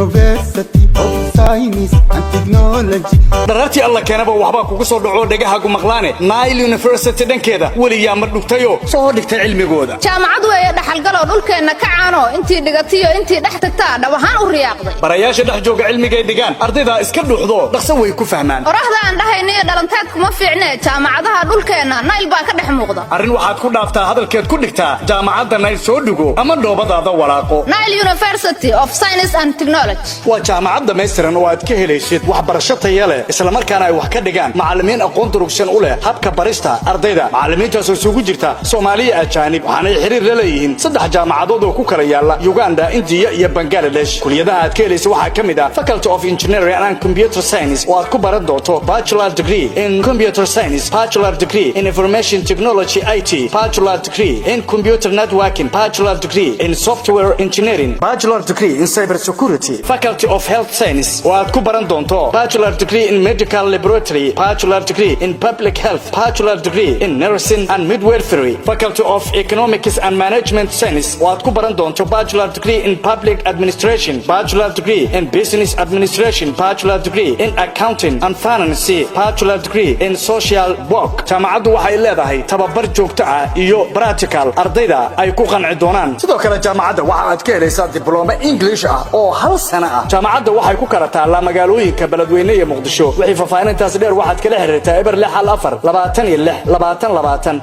University of Science and Technology. darartii alla keenaba waxba kugu soo dhaco dhagaha maqlaane Nile University dhankeeda waliya ma dhugtayo soo dhigtay cilmigooda jaamacad weeye dhaxalgal oo dhulkeena ka caano intii dhigatiyo intii dhex tagtaa dhawahan u riyaaqday barayaasha dhex jooga cilmiga ay dhigaan ardayda iska dhuuxdo dhaqso way ku fahmaan oraahda aan dhahaynay dhalanteed kuma fiicne jaamacadaha dhulkeena Nile baa ka dhex muuqda arrin waxaad ku dhaaftaa hadalkeed ku dhigtaa jaamacadda Nile soo dhigo ama dhoobadaada walaaqo Nile University of Science and Technology waa jaamacad dhamaystiran oo aad ka helaysid waxbarasho tayo leh isla markaana ay wax ka dhigaan macallimiin aqoon durugsan u leh habka barista ardayda macallimiintaas oo isugu jirta Soomaaliya ajaanib waxaanay xiriir la leeyihiin saddex jaamacadood oo ku kala yaala Uganda India iyo Bangladesh kuliyadaha aad ka helaysid waxaa ka mid ah Faculty of Engineering and Computer Science oo aad ku baran doonto Bachelor Degree in Computer Science Bachelor Degree in Information Technology IT Bachelor Degree in Computer Networking Bachelor Degree in Software Engineering Bachelor Degree in Cyber Security Faculty of Health Science oo aad ku baran doonto Bachelor Degree in Medical Laboratory Bachelor Degree in Public Health Bachelor Degree in Nursing and Midwifery Faculty of Economics and Management Science oo aad ku baran doonto Bachelor Degree in Public Administration Bachelor Degree in Business Administration Bachelor Degree in Accounting and Finance Bachelor Degree in Social Work jaamacaddu waxay leedahay tababar joogto ah iyo practical ardayda ay ku qanci doonaan sidoo kale jaamacadda waxa aad ka helaysaa diploma English ah oo hal sano ah jaamacadda waxay ku karataa la magaalooyinka Beledweyne iyo Muqdisho wixii faafayntaas dheer waxaad kala xiriirtaa eber 6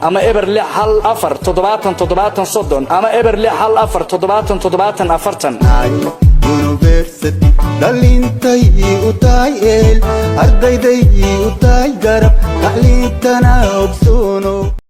ama eber 6 ama eber 6 Nile University dhalintay u tahay ardayday u tahay garab tacliintana ogsoono